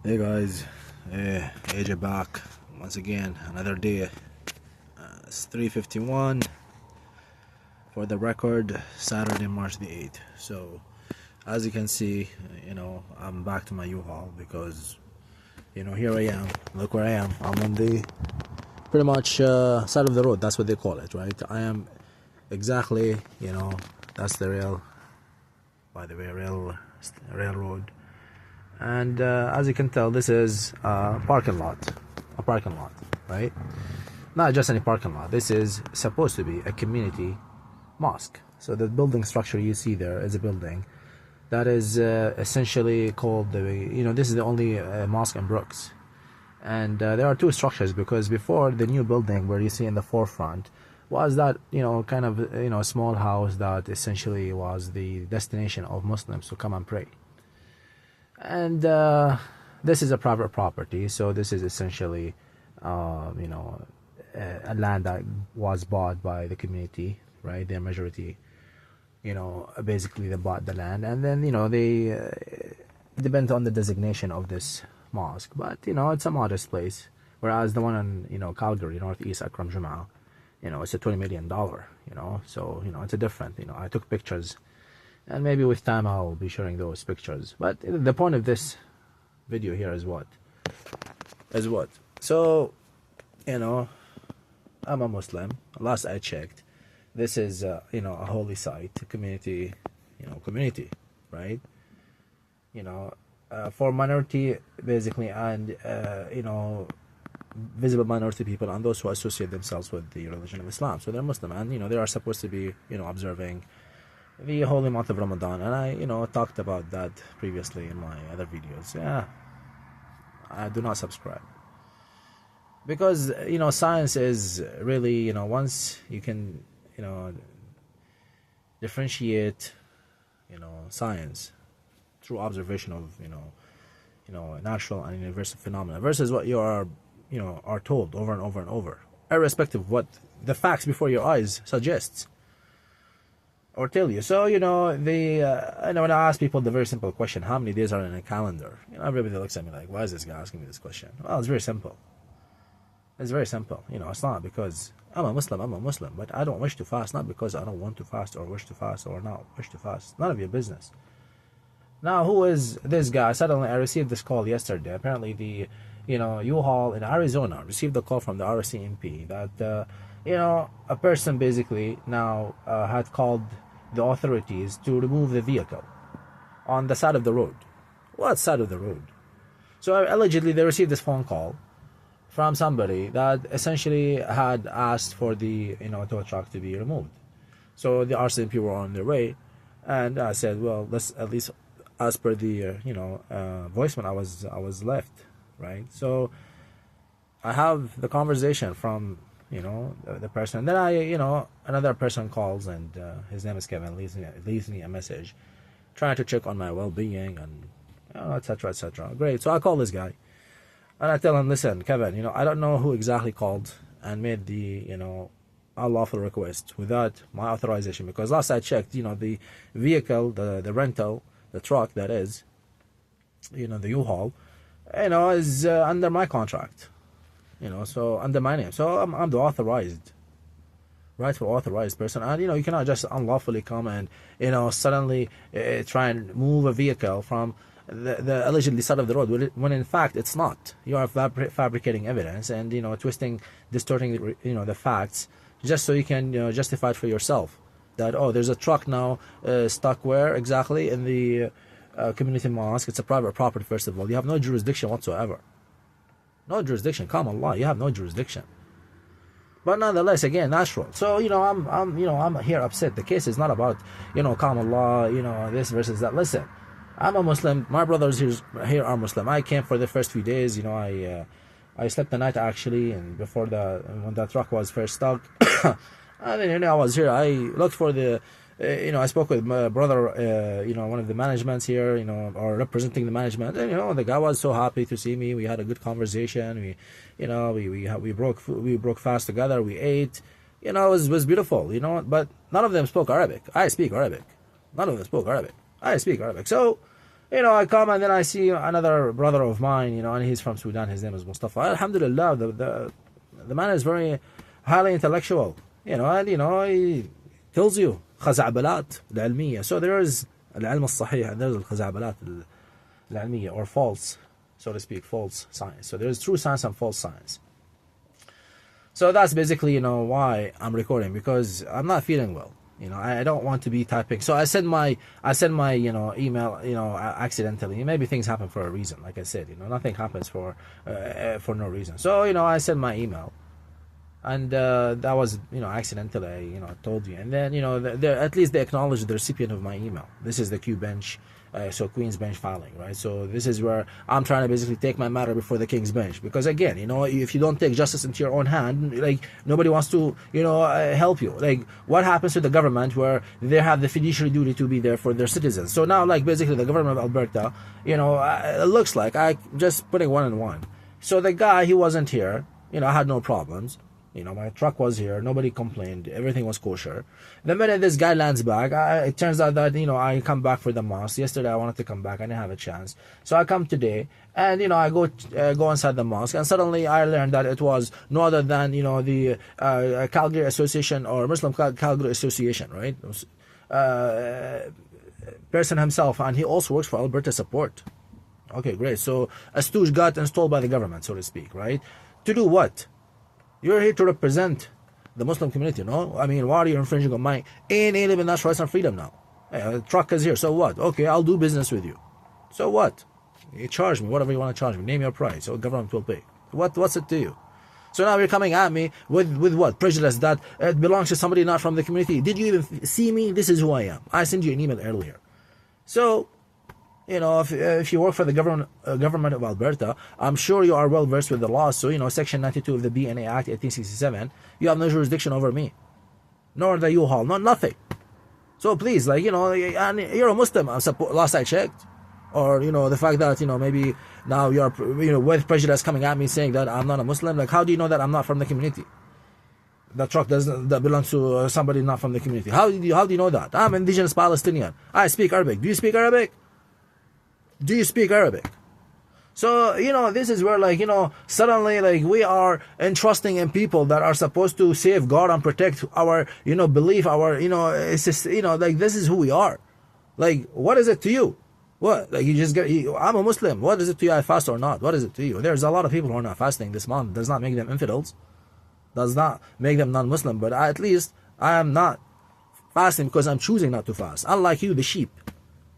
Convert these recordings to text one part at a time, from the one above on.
Hey guys, AJ back once again, another day. It's 3:51 for the record, Saturday, March the 8th. So, as you can see, I'm back to my U-Haul because, here I am. Look where I am. I'm on the pretty much side of the road. That's what they call it, right? I am exactly, that's the railroad. And as you can tell, this is a parking lot, right? Not just any parking lot. This is supposed to be a community mosque. So the building structure you see there is a building that is essentially called this is the only mosque in Brooks. And there are two structures, because before, the new building where you see in the forefront was that kind of a small house that essentially was the destination of Muslims to come and pray. And this is a private property, so this is essentially a land that was bought by the community, right? Their majority, basically they bought the land, and then they depend on the designation of this mosque, but it's a modest place. Whereas the one in Calgary, northeast Akram Jumaa, it's a $20 million, so it's a different. I took pictures. And maybe with time I'll be sharing those pictures. But the point of this video here is what? So, I'm a Muslim. Last I checked, this is a holy site, community, right? For minority, basically, and visible minority people and those who associate themselves with the religion of Islam. So they're Muslim, and they are supposed to be observing the holy month of Ramadan, and I talked about that previously in my other videos. Yeah, I do not subscribe, because science is really once you can differentiate science through observation of natural and universal phenomena versus what you are told over and over and over, irrespective of what the facts before your eyes suggests or tell you. So when I ask people the very simple question, how many days are in a calendar, everybody looks at me like, why is this guy asking me this question? Well, it's very simple. It's not because I'm a Muslim, but I don't wish to fast, not because I don't want to fast or wish to fast or not wish to fast. None of your business. Now, who is this guy? Suddenly I received this call yesterday. Apparently the U-Haul in Arizona received a call from the RCMP that a person basically now had called the authorities to remove the vehicle on the side of the road. What side of the road? So allegedly they received this phone call from somebody that essentially had asked for the tow truck to be removed. So the RCMP were on their way, and I said, well, let's at least, as per the voicemail I was left, right? So I have the conversation from the person, and then another person calls, and his name is Kevin, leaves me a message trying to check on my well-being and etc. Great. So I call this guy and I tell him, listen, Kevin, I don't know who exactly called and made the unlawful request without my authorization, because last I checked, the vehicle, the rental, the truck, that is the U-Haul, is under my contract. So under my name. So I'm the rightful authorized person. And, you cannot just unlawfully come and, suddenly try and move a vehicle from the allegedly side of the road, when in fact it's not. You are fabricating evidence and, twisting, distorting, the facts, just so you can, justify it for yourself. That, oh, there's a truck now stuck where exactly? In the community mosque. It's a private property, first of all. You have no jurisdiction whatsoever. No jurisdiction. Come Allah, you have no jurisdiction. But nonetheless, again, natural. So I'm here upset. The case is not about come Allah, this versus that. Listen, I'm a Muslim. My brothers here are Muslim. I came for the first few days. I slept the night actually, and before when the truck was first stuck, and then I was here. I looked for the. I spoke with my brother, one of the managements here, or representing the management, and the guy was so happy to see me. We had a good conversation. We broke fast together. We ate. It was beautiful. But none of them spoke Arabic. I speak Arabic. None of them spoke Arabic. I speak Arabic. So, I come and then I see another brother of mine, and he's from Sudan. His name is Mustafa. Alhamdulillah, the man is very highly intellectual, and he tells you خزعبلات العلمية. So there is العلم الصحيح and there is الخزعبلات العلمية, or false, so to speak, false science. So there is true science and false science. So that's basically, why I'm recording, because I'm not feeling well. I don't want to be typing. So I send my email, accidentally. Maybe things happen for a reason. Like I said, nothing happens for no reason. So, I send my email. And that was, accidentally, I told you. And then, at least they acknowledge the recipient of my email. This is the Q bench, so Queen's Bench filing, right? So this is where I'm trying to basically take my matter before the King's Bench. Because again, if you don't take justice into your own hand, like, nobody wants to, help you. Like, what happens to the government where they have the fiduciary duty to be there for their citizens? So now, like, basically the government of Alberta, it looks like I just putting one and one. So the guy, he wasn't here. I had no problems. My truck was here. Nobody complained. Everything was kosher. The minute this guy lands back, it turns out that, I come back for the mosque. Yesterday, I wanted to come back. I didn't have a chance. So I come today, and, I go inside the mosque, and suddenly I learned that it was no other than, the Calgary Association, or Muslim Calgary Association, right? Person himself, and he also works for Alberta Support. Okay, great. So a stooge got installed by the government, so to speak, right? To do what? You're here to represent the Muslim community, no? I mean, why are you infringing on my inalienable natural rights and freedom now? Hey, a truck is here, so what? Okay, I'll do business with you. So what? You charge me, whatever you want to charge me. Name your price, so government will pay. What's it to you? So now you're coming at me with what? Prejudice that it belongs to somebody not from the community. Did you even see me? This is who I am. I sent you an email earlier. So, if you work for the government of Alberta, I'm sure you are well versed with the law. So, Section 92 of the BNA Act 1867, you have no jurisdiction over me, nor the U-Haul, nothing. So please, and you're a Muslim, last I checked. Or, the fact that, maybe now you're, with prejudice coming at me saying that I'm not a Muslim. Like, how do you know that I'm not from the community? The truck that belongs to somebody not from the community. How do you know that? I'm indigenous Palestinian. I speak Arabic. Do you speak Arabic? Do you speak Arabic? So, this is where, suddenly, we are entrusting in people that are supposed to safeguard and protect our, belief, our, it's just, this is who we are. Like, what is it to you? What? Like, you just I'm a Muslim. What is it to you, I fast or not? What is it to you? There's a lot of people who are not fasting this month. Does not make them infidels. Does not make them non-Muslim. But at least, I am not fasting because I'm choosing not to fast. Unlike you, the sheep.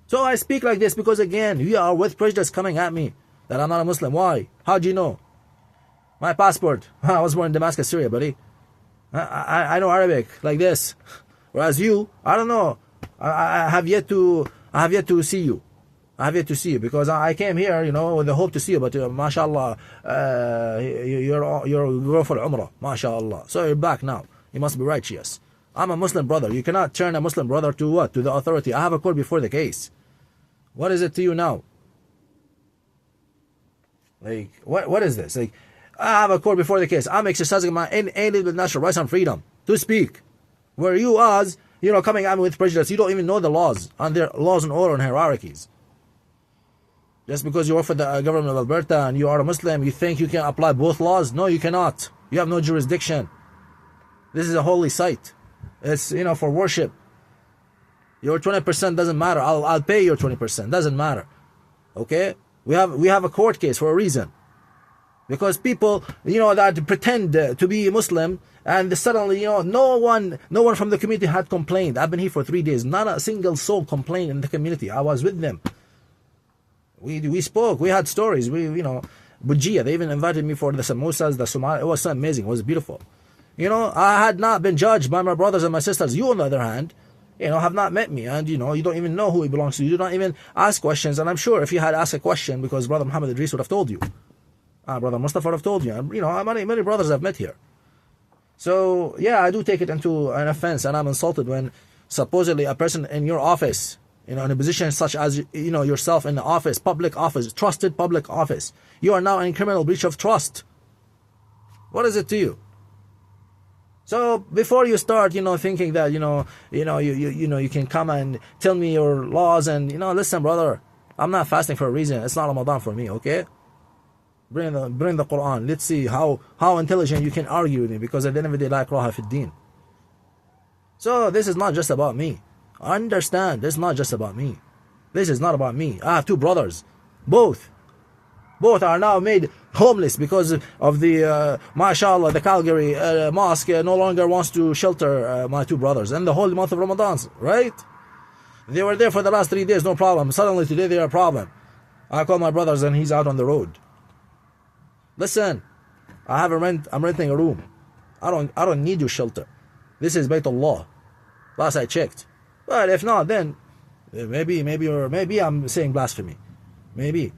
So I speak like this because, again, you are with prejudice coming at me that I'm not a Muslim. Why? How'd you know? My passport. I was born in Damascus, Syria, buddy. I know Arabic like this. Whereas you, I don't know. I have yet to see you. I have yet to see you because I came here, with the hope to see you. But mashallah, you're going for Umrah. Mashallah. So you're back now. You must be righteous. I'm a Muslim brother. You cannot turn a Muslim brother to what? To the authority. I have a court before the case. What is it to you now? Like, what is this? Like, I have a court before the case. I'm exercising my inalienable natural rights and freedom to speak. Where you as, coming at me with prejudice, you don't even know the laws and their laws and order and hierarchies. Just because you work for the government of Alberta and you are a Muslim, you think you can apply both laws? No, you cannot. You have no jurisdiction. This is a holy site. It's, for worship. Your 20% doesn't matter. I'll pay your 20%. Doesn't matter. Okay? We have a court case for a reason. Because people, that pretend to be Muslim and suddenly, no one from the community had complained. I've been here for 3 days. Not a single soul complained in the community. I was with them. We spoke. We had stories. Bujia, they even invited me for the samosas, the Somali. It was so amazing. It was beautiful. I had not been judged by my brothers and my sisters. You, on the other hand, have not met me, and you don't even know who he belongs to. You do not even ask questions, and I'm sure if you had asked a question, because Brother Muhammad Idris would have told you, Brother Mustafa would have told you, and many brothers I've met here. So yeah, I do take it into an offense, and I'm insulted when supposedly a person in your office, in a position such as yourself in the office, public office, trusted public office, you are now in criminal breach of trust. What is it to you? So before you start, thinking that you can come and tell me your laws and listen, brother, I'm not fasting for a reason. It's not Ramadan for me, okay? Bring the Quran. Let's see how intelligent you can argue with me, because at the end of the day, la ikraha fi din. So this is not just about me. Understand, this is not just about me. This is not about me. I have two brothers. Both are now made homeless because of the, mashallah, the Calgary mosque no longer wants to shelter my two brothers. And the whole month of Ramadan, right? They were there for the last 3 days, no problem. Suddenly today they are a problem. I call my brothers and he's out on the road. Listen, I'm renting a room. I don't need your shelter. This is Baytullah. Last I checked. But if not, then maybe I'm saying blasphemy. Maybe.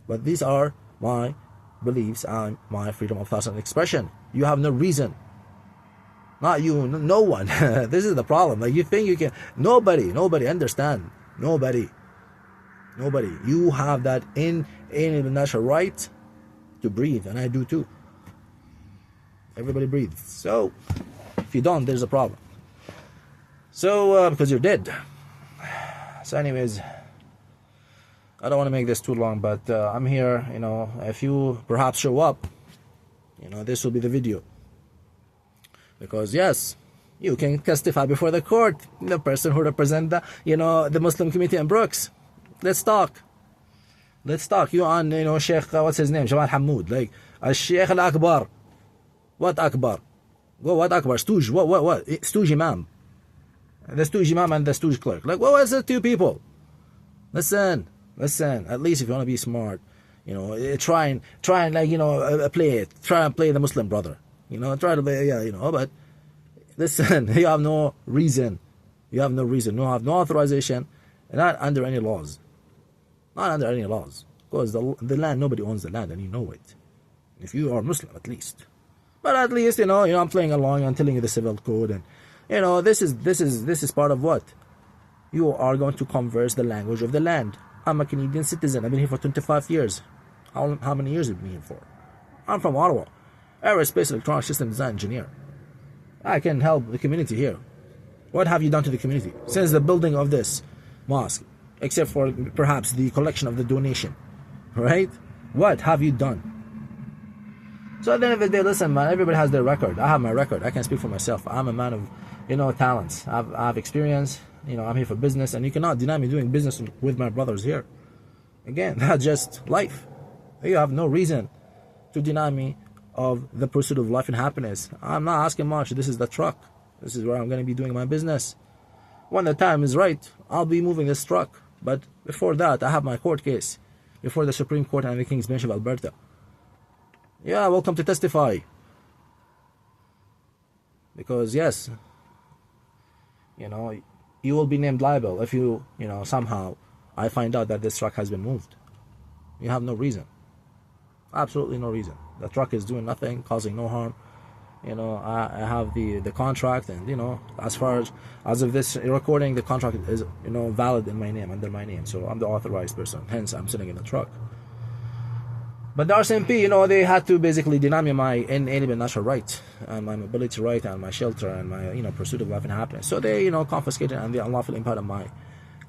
But these are my beliefs and my freedom of thought and expression. You have no reason. Not you, no one. This is the problem. Like, you think you can. Nobody understand. Nobody. You have that inalienable natural right to breathe, and I do too. Everybody breathes. So if you don't, there's a problem. So because you're dead. So anyways, I don't want to make this too long, but I'm here, if you perhaps show up, this will be the video. Because yes, you can testify before the court, the person who represents the Muslim community in Brooks. Let's talk. You on, Sheikh, what's his name? Jamal Hamoud. Like, Sheikh Al-Akbar. What Akbar? What Akbar? Stooge. What? Stooge Imam. The Stooge Imam and the Stooge clerk. Like, what was the two people? Listen. At least if you want to be smart, try and play it. Try and play the Muslim brother. Try to play, but listen, you have no reason. You have no authorization, not under any laws. Because the land, nobody owns the land, and you know it. If you are Muslim, at least. But at least, I'm playing along, I'm telling you the civil code, and this is part of what? You are going to converse the language of the land. I'm a Canadian citizen. I've been here for 25 years. How many years have you been here for? I'm from Ottawa. Aerospace electronic system design engineer. I can help the community here. What have you done to the community since the building of this mosque? Except for perhaps the collection of the donation. Right? What have you done? So at the end of the day, listen, man, everybody has their record. I have my record. I can speak for myself. I'm a man of, talents. I have experience. I'm here for business, and you cannot deny me doing business with my brothers here. Again, that's just life. You have no reason to deny me of the pursuit of life and happiness. I'm not asking much. This is the truck. This is where I'm going to be doing my business. When the time is right, I'll be moving this truck. But before that, I have my court case before the Supreme Court and the King's Bench of Alberta. Yeah, welcome to testify. Because yes, you will be named liable if somehow I find out that this truck has been moved. You have no reason. Absolutely no reason. The truck is doing nothing, causing no harm. I have the contract, and as far as of this recording, the contract is valid in my name, under my name. So I'm the authorized person. Hence, I'm sitting in the truck. But the RCMP, they had to basically deny me my inalienable natural right, and my mobility right, and my shelter, and my pursuit of life and happiness. So they confiscated and they unlawfully impounded my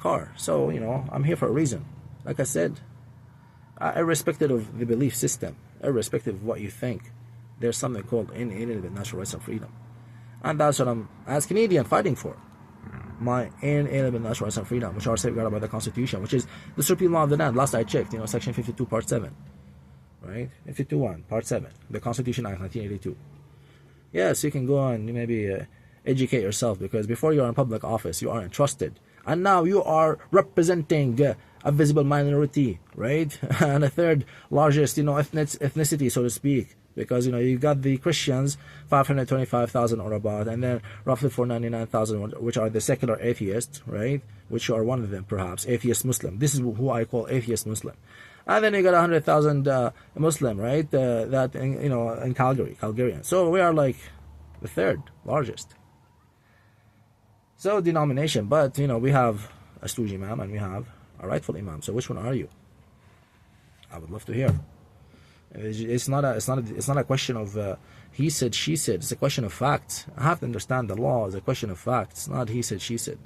car. So I'm here for a reason. Like I said, irrespective of the belief system, irrespective of what you think, there's something called inalienable natural rights and freedom, and that's what I'm, as Canadian, fighting for. My inalienable natural rights and freedom, which are safeguarded by the Constitution, which is the supreme law of the land. Last I checked, Section 52, Part 7. Right? 52.1, Part 7, the Constitution Act, 1982. Yes, you can go and maybe educate yourself, because before you're in public office, you are entrusted. And now you are representing a visible minority, right? And a third largest, ethnicity, so to speak. Because, you got the Christians, 525,000 or about, and then roughly 499,000, which are the secular atheists, right? Which are one of them, perhaps, atheist Muslim. This is who I call atheist Muslim. And then you got 100,000 Muslim, right? That in Calgary, Calgarian. So we are like the third largest. So denomination, but we have a stooge imam and we have a rightful imam. So which one are you? I would love to hear. It's not a question of he said, she said. It's a question of facts. I have to understand the law is a question of facts. It's not he said, she said.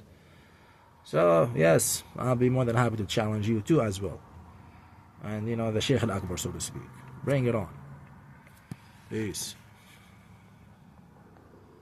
So yes, I'll be more than happy to challenge you too as well. And the Sheikh al-Akbar, so to speak. Bring it on. Peace.